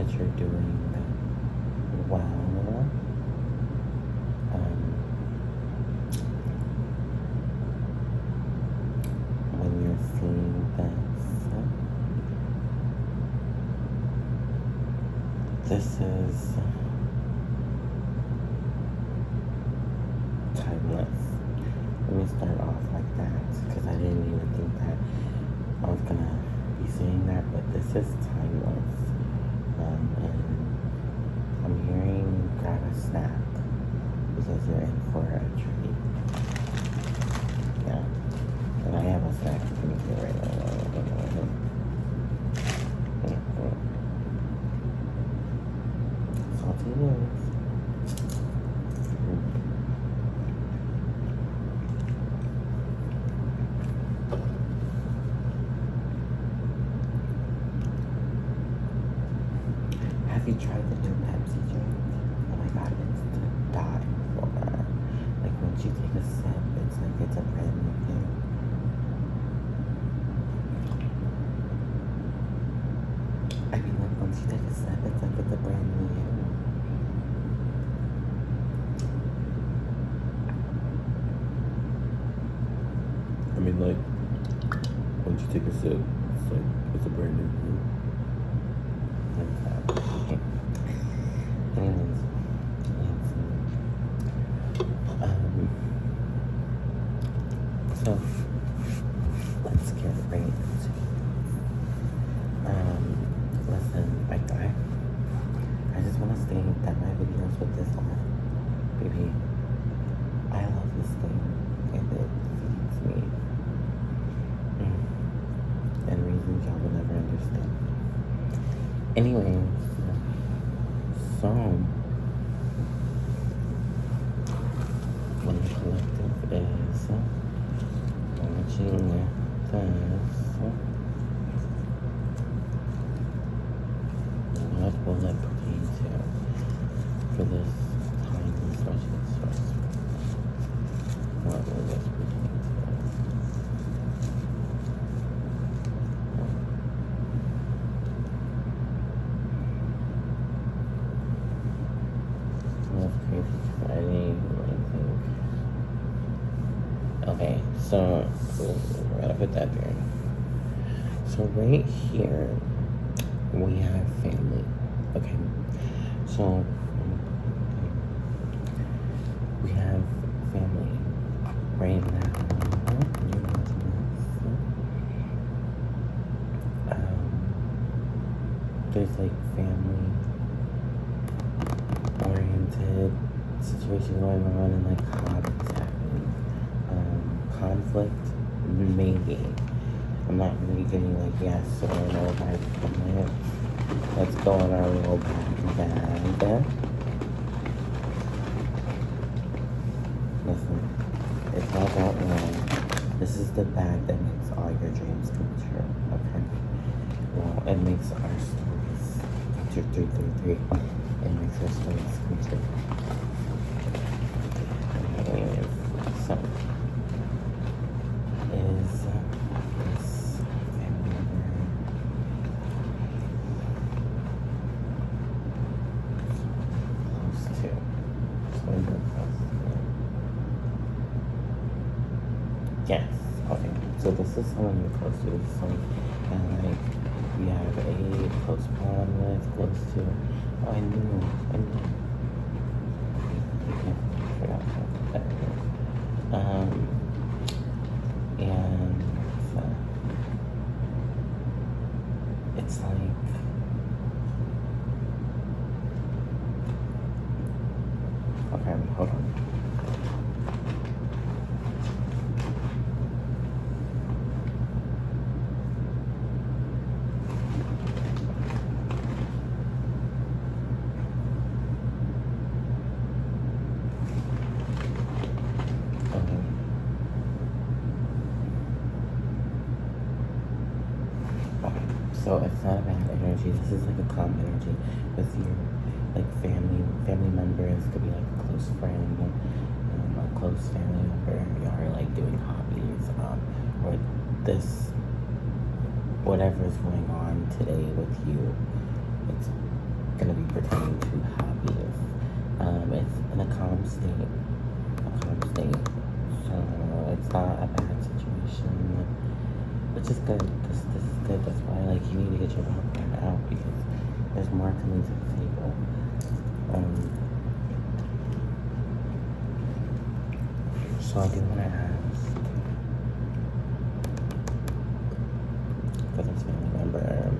that you're doing well. When you're seeing this is timeless. Let me start off like that because I didn't even think that I was gonna be saying that, but this is timeless. And I'm hearing grab a snack because you're in for a treat. Yeah. And I have a snack for me right now. Salty news. Have you tried the new Pepsi drink? Oh my god, it's to die for. Like once you take a sip, it's like it's a brand new thing. I mean, like once you take a sip, it's like it's a brand new you. I mean, like, once you take a sip, it's like, it's a brand new you. Okay. Anyways, so let's get right into it. Listen, I just want to state that my videos with this on, baby, I love this thing, and it feeds me. And reasons y'all will never understand. Anyways, so what the collective is watching this. What will it pertain to for this time and such and such? What will this pertain to? That's crazy because I didn't really think. Okay, so we're gonna put that there. So right here we have family. Okay, so we have family right now. There's like family oriented situation going on and like hobbies happening. Conflict, maybe. I'm not really getting like yes or no vibes from it. Let's go on our little bag. Listen, it's all about love. This is the bag that makes all your dreams come true, okay? Well, it makes our stories come true. 333. It makes our stories come true. Anyways, so is this family member close to? So you're close to. Yes. Okay. So this is someone you're close to. This is someone that like you have a close bond with, close to. Oh, I knew. Okay, I forgot how that is. And it's like okay, hold on. So it's not a bad energy. This is like a calm energy with your like family members. Could be like a close friend, a close family member. Y'all are like doing hobbies, or this whatever is going on today with you. It's gonna be pertaining to hobbies. It's in a calm state. So it's not a bad situation, which is good. This is good. That's why like you need to get your background out because there's more coming to the table. So I do want to ask, because it's family member.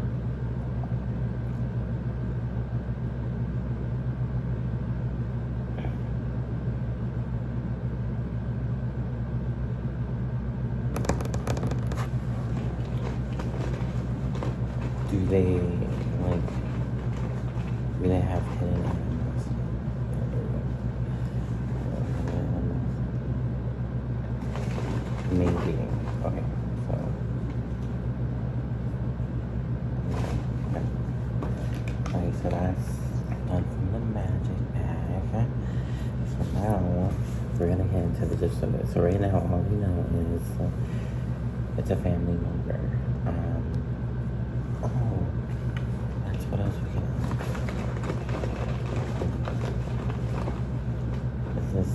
Do they have hidden animals? Maybe. Okay, so. Okay. Alright, so that's done from the magic bag. So now we're gonna get into the gist of it. So right now, all we know is it's a family member. What else we can is this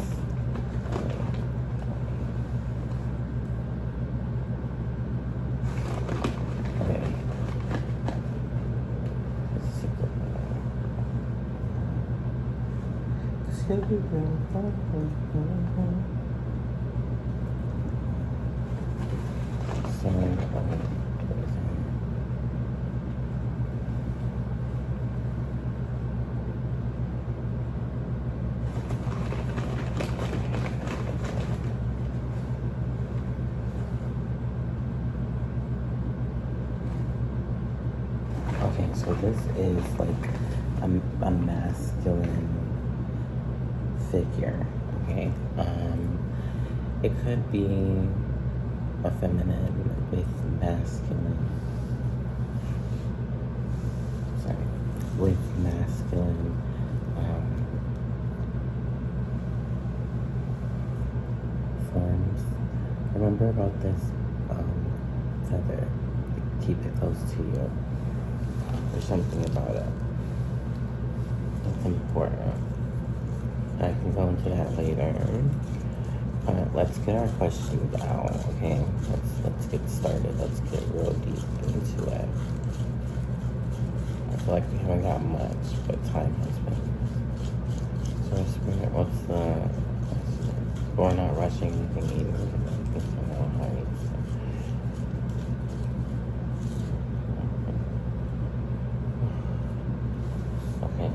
okay. This is secret. So okay, so this is like a masculine figure, okay? It could be a feminine with masculine, forms. Remember about this feather. Keep it close to you. There's something about it that's important. I can go into that later. Let's get our questions out, okay? Let's get started. Let's get real deep into it. I feel like we haven't got much, but time has been. So what's the... We're not rushing anything either. Okay.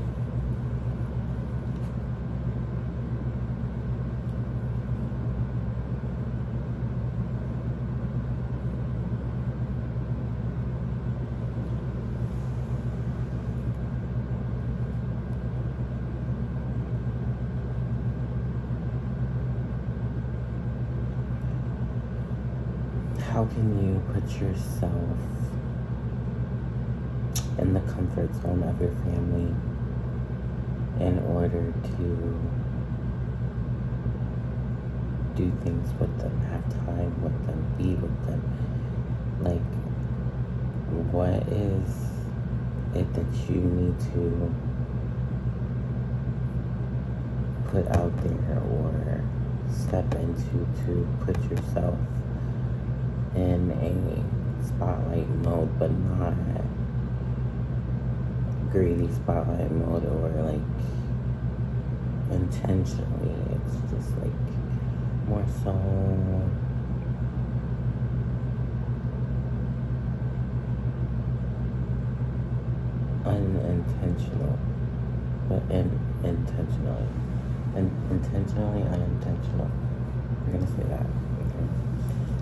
How can you put yourself in the comfort zone of your family in order to do things with them, have time with them, be with them? Like, what is it that you need to put out there or step into to put yourself in a spotlight mode, but not greedy spotlight mode or like intentionally? It's just like more so unintentional, but intentionally unintentional. We're gonna say that. Okay.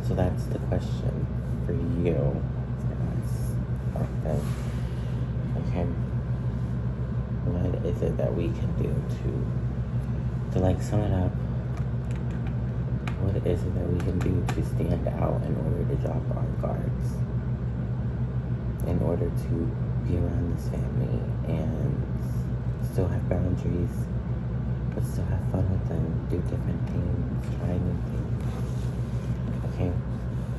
So that's the question for you, for us, okay? Okay. What is it that we can do to like sum it up? What is it that we can do to stand out in order to drop our guards? In order to be around this family and still have boundaries, but still have fun with them, do different things, try new things. Okay,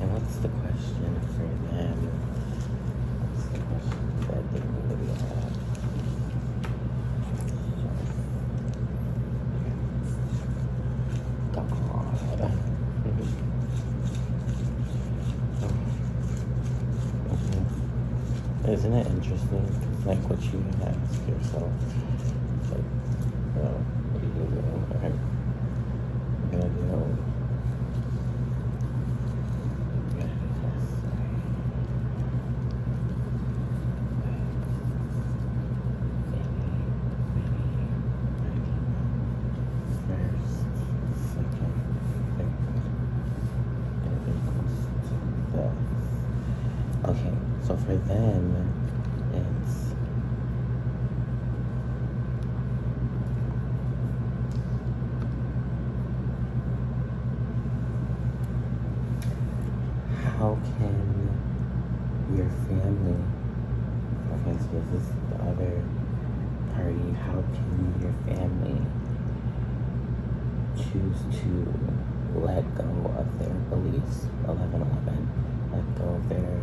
and what's the question for them? What's the question that they need to be asked? Isn't it interesting? It's like what you ask yourself. It's like, what are you doing? Okay. I'm gonna do okay, so for them, it's how can your family, okay, so this is the other party, how can your family choose to let go of their beliefs, 1111, let go of their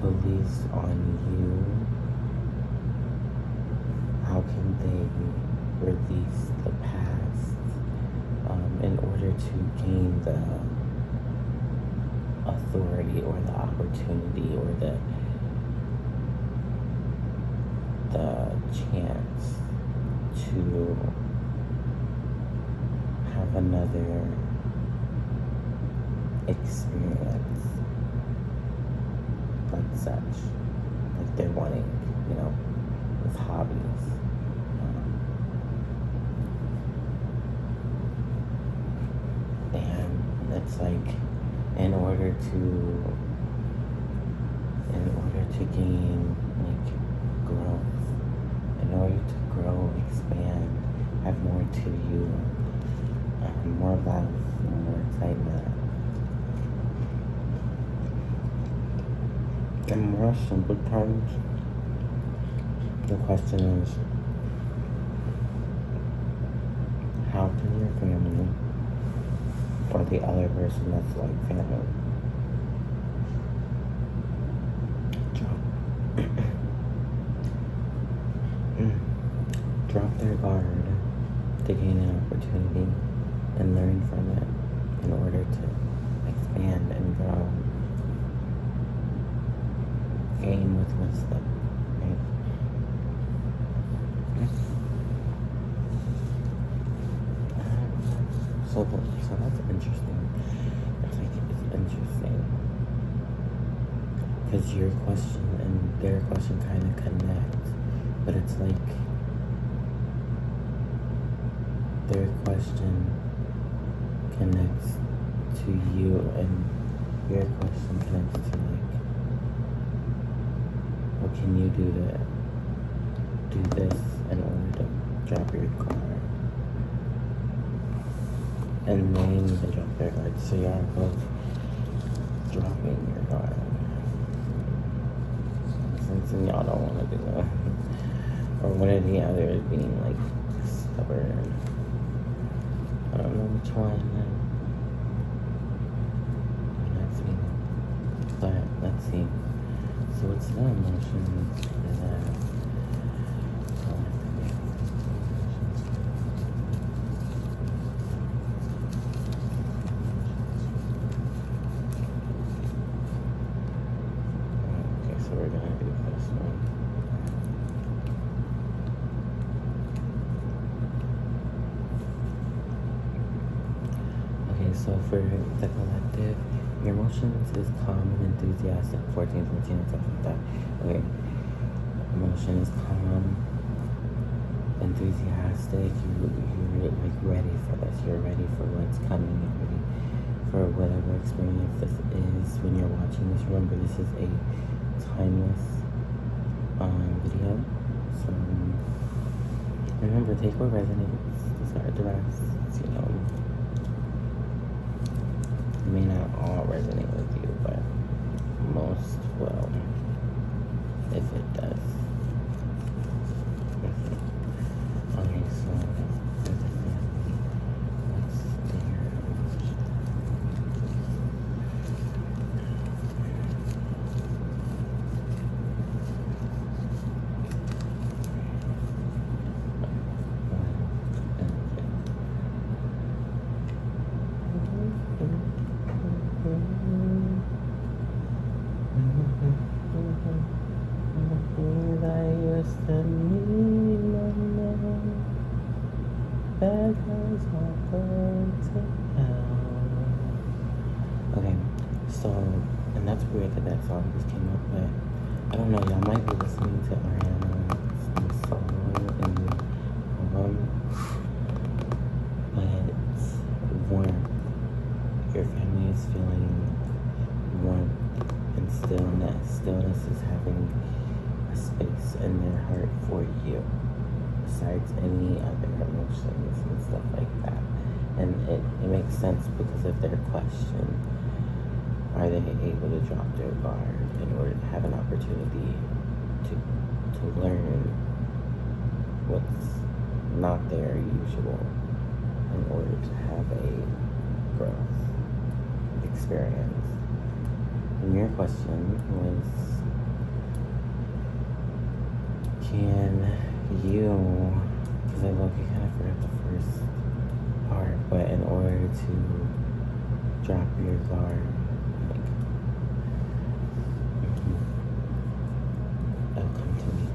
beliefs on you? How can they release the past in order to gain the authority or the opportunity or the chance to have another experience like such, like they're wanting, with hobbies. And it's like, in order to gain, like, growth, in order to grow, expand, have more to you, more love, more excitement, and more simple times, the question is, how can your family or the other person that's like family drop their guard to gain an opportunity and learn from it in order to expand and grow, gain with wisdom, right? So that's interesting. It's interesting because your question and their question kind of connect, but it's like their question connects to you and your question connects to like, what can you do to do this in order to drop your guard? And they need to drop their guard, so y'all are both dropping your guard. Since y'all don't want to do that. Or one of the other is being like stubborn. I don't know which one. Let's see. So what's the emotions that okay, so we're gonna do this one. Okay, so for the collective, your emotions is calm and enthusiastic, 14, 14, and stuff like that. Okay. Emotion is calm, enthusiastic, you're like ready for this, you're ready for what's coming, you're ready for whatever experience this is when you're watching this. Remember, this is a timeless video, so remember, take what resonates, discard the rest, it may not all resonate with you, but most will, if it does. Okay, so for the family, what's their emotion? that's weird that that song just came up, but I don't know, y'all might be listening to Ariana's new song in the album, but it's warmth. Your family is feeling warmth and stillness. Stillness is having a space in their heart for you, besides any other emotions and stuff like that. And it makes sense because of their question. Are they able to drop their guard in order to have an opportunity to learn what's not their usual in order to have a growth experience? And your question was, can you, because I low-key kind of forgot the first part, but in order to drop your guard, it'll come to me.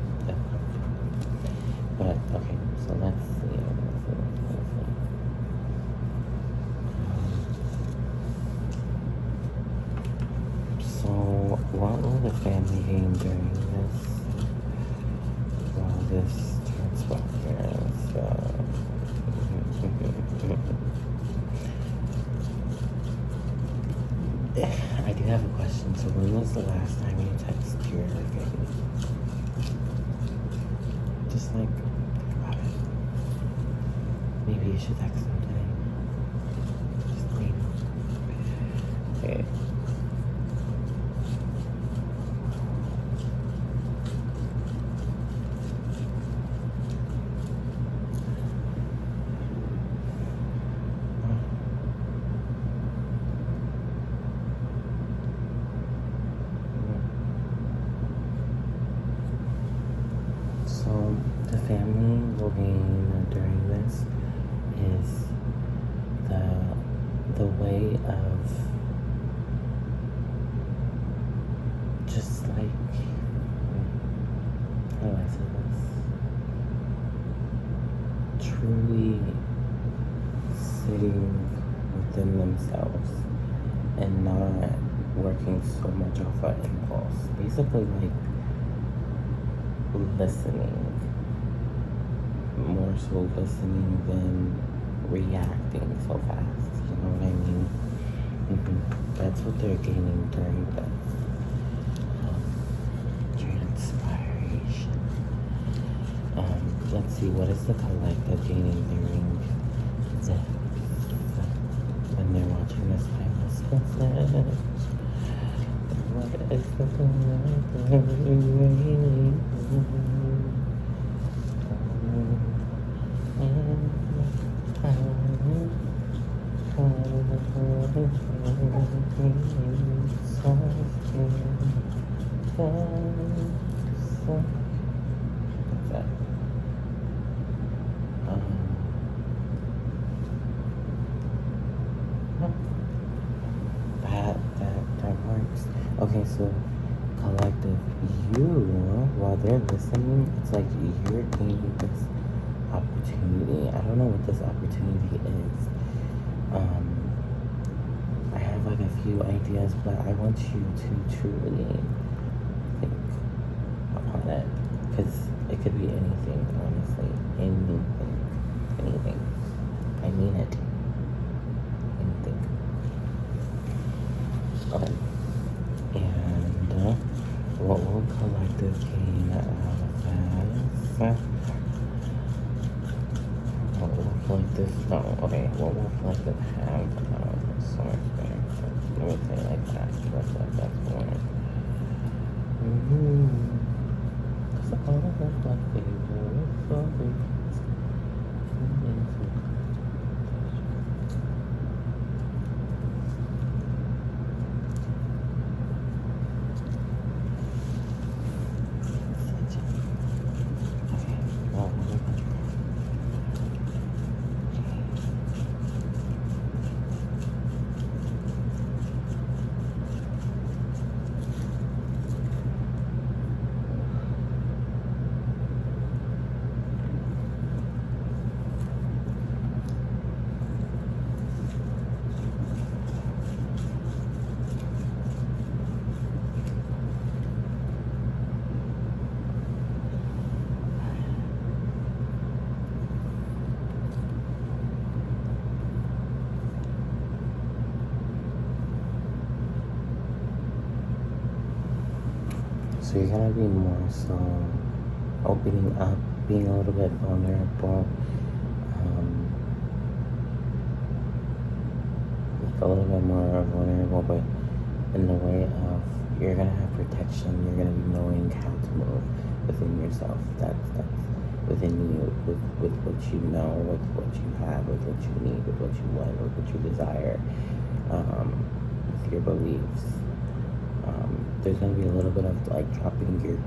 But okay, so let's see. So what will the family gain during this? While this transpires, I do have a question. So when was the last time you texted your family? Just like, think about it. Maybe you should text them today. Just maybe. Okay. So the family will gain during this is the way of just like, how do I say this? Truly sitting within themselves and not working so much off of impulse. Basically like listening, more so listening than reacting so fast, you know what I mean? That's what they're gaining during the transpiration. Let's see, what is the collective gaining during this when they're watching this timeless sunset? What is the collective gaining? That works. Okay, so collective, you, while they're listening, it's like you're gaining this opportunity. I don't know what this opportunity is. I have like a few ideas, but I want you to truly think upon it, because it could be anything, honestly. Anything. I mean it. Anything. Okay. And what will collective gain out of that? What will collective, no, okay, what will collective have out of this source there? Let me say it like that, that's like that's more. Cause all of my favor is so big. So you're gonna be more so opening up, being a little bit vulnerable, like a little bit more vulnerable, but in the way of you're gonna have protection. You're gonna be knowing how to move within yourself. That's within you, with what you know, with what you have, with what you need, with what you want, with what you desire, with your beliefs. There's gonna be a little bit of like dropping your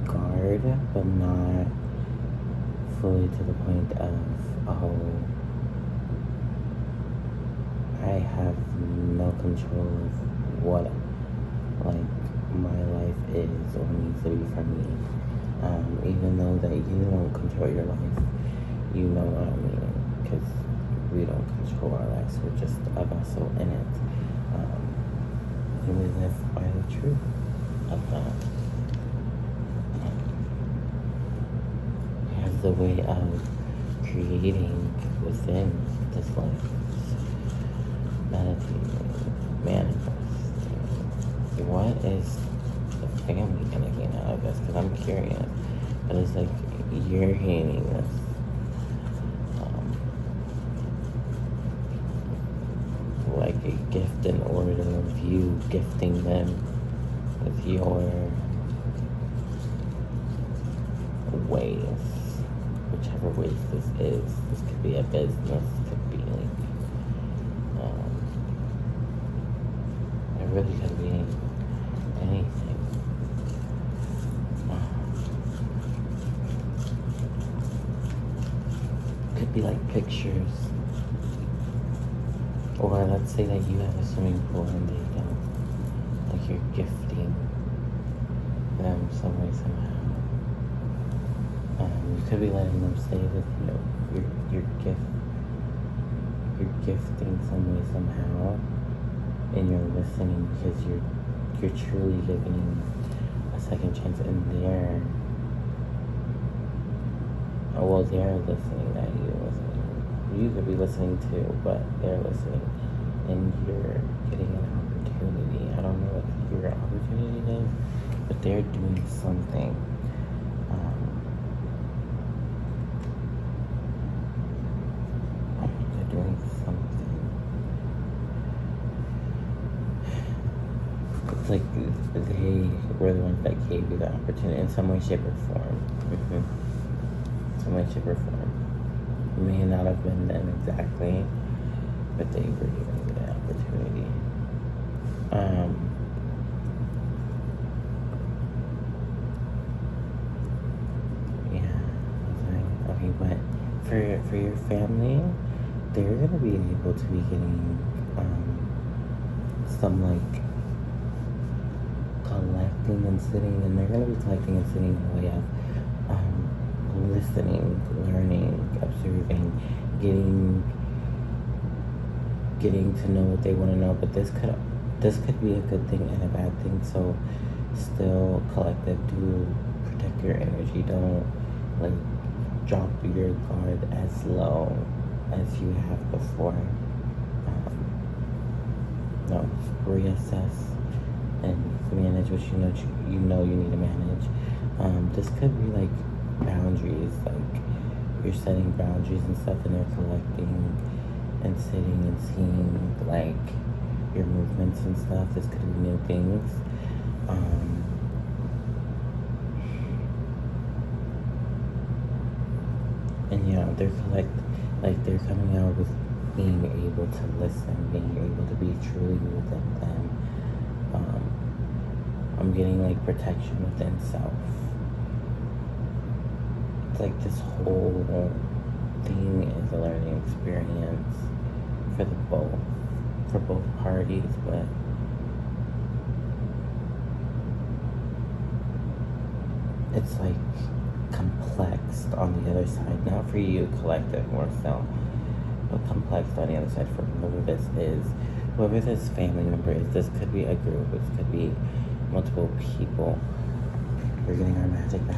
guard, but not fully to the point of, oh, I have no control of what like my life is or needs to be for me. Even though that you don't control your life, you know what I mean, because we don't control our lives. We're just a vessel in it, and we live by the truth of that. We have the way of creating within this life, meditating, manifesting. What is the family gonna gain out of this? Because I'm curious. But it's like you're gaining this like a gift in order of you gifting them with your ways, whichever ways this is. This could be a business, could be like it really could be anything. Could be like pictures, or let's say that you have a swimming pool and they don't. Like you're gifting them some way, somehow. You could be letting them stay with you. You're gifting some way, somehow, and you're listening because you're truly giving a second chance, and they're listening, that you're listening. You could be listening too, but they're listening, and you're getting an opportunity. I don't know what your opportunity is, but they're doing something. They're doing something. It's like they were the ones that gave you the opportunity in some way, shape, or form. Some way, shape, or form. It may not have been them exactly, but they were giving you the opportunity. Yeah. Okay, but for your family, they're gonna be able to be getting some like collecting and sitting, and they're gonna be collecting and sitting in a way of listening, learning, observing, getting to know what they want to know. But this could be a good thing and a bad thing. So still collective, do protect your energy. Don't like drop your guard as low as you have before. No, reassess and manage what you know you need to manage. This could be like boundaries, like you're setting boundaries and stuff, and they're collecting and sitting and seeing like your movements and stuff. This could be new things. And yeah, they're coming out with being able to listen, being able to be truly within them. I'm getting like protection within self. It's like this whole thing is a learning experience for both parties, but it's like complexed on the other side. Not for you, collective more so, but complexed on the other side for whoever this is, whoever this family member is. This could be a group, this could be multiple people. We're getting our magic back.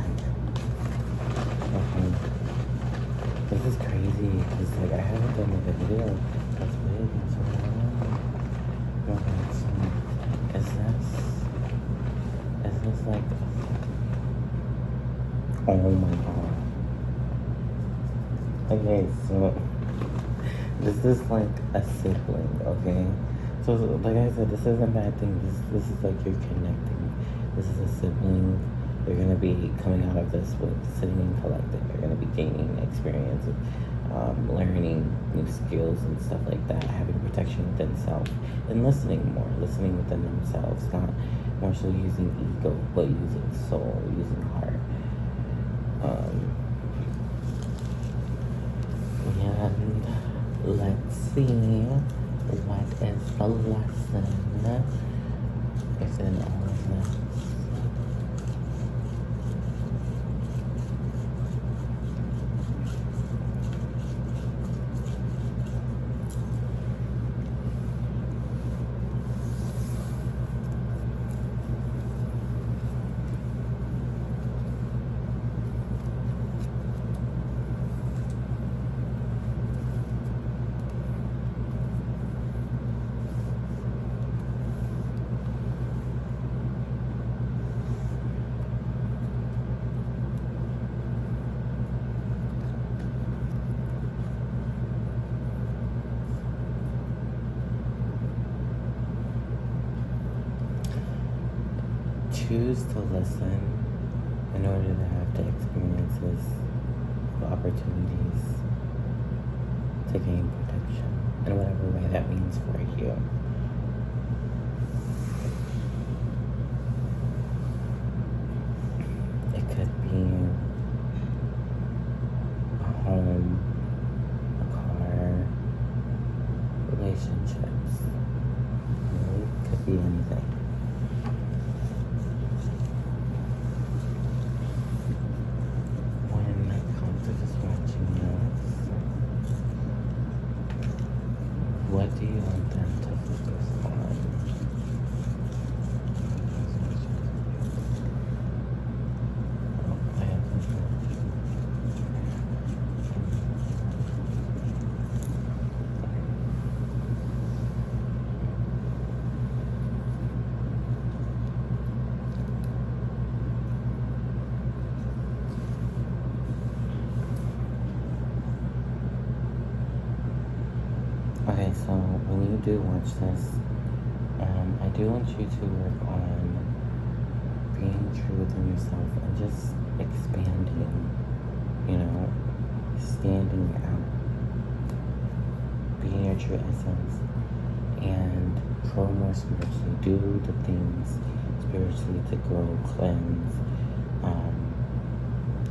Okay. This is crazy because like I haven't done like a video that's big and so long. Is this like Oh my god. Okay, so this is like a sibling, okay? So like I said, this isn't a bad thing. This is like you're connecting. This is a sibling. You're gonna be coming out of this with sitting and collecting. You're gonna be gaining experience of learning new skills and stuff like that, having protection within self, and listening more, listening within themselves, not more so using ego, but using soul, using heart. And let's see what is the lesson within all of this. Choose to listen in order to have the experiences of opportunities to gain protection in whatever way that means for you. It could be a home, a car, relationships. It could be anything. What do you want them to focus on? I have Okay, so when you do watch this, I do want you to work on being true within yourself and just expanding, standing out, being your true essence, and grow more spiritually. Do the things spiritually to grow, cleanse,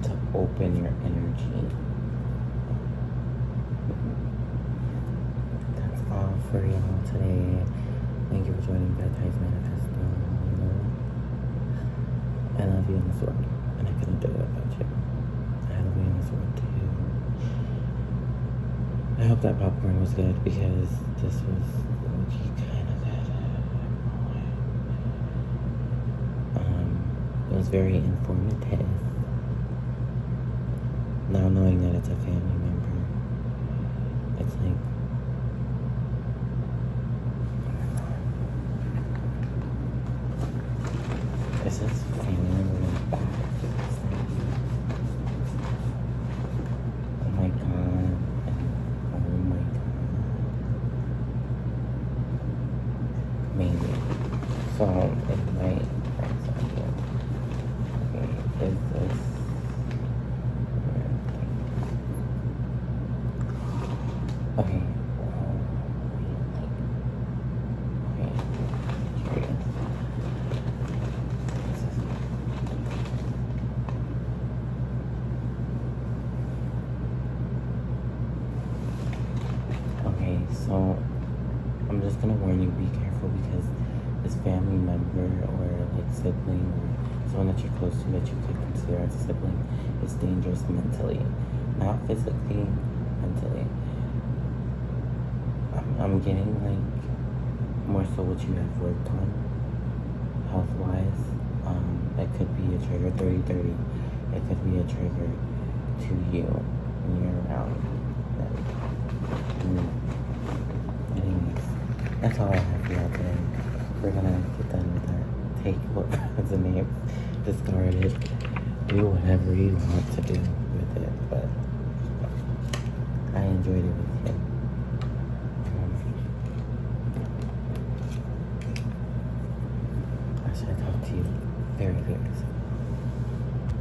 to open your energy. For y'all today. Thank you for joining Baptized Manifesto. I love you in this world, and I couldn't do it without you. I love you in this world too. I hope that popcorn was good because this was kind of good. It was very informative. Now knowing that it's a family member, it's like, is this family really back? Oh my god. Oh my god. Maybe. So it might write something. Okay, is this okay. So, I'm just gonna warn you, be careful because this family member or like sibling or someone that you're close to that you could consider as a sibling is dangerous mentally. Not physically, mentally. I'm getting like more so what you have worked on health-wise. It could be a trigger 30-30. It could be a trigger to you when you're around them. Anyways, that's all I have for y'all today. We're gonna get done with our take what the name discarded. do whatever you want to do with it, but I enjoyed it with him. I should talk to you very, very soon.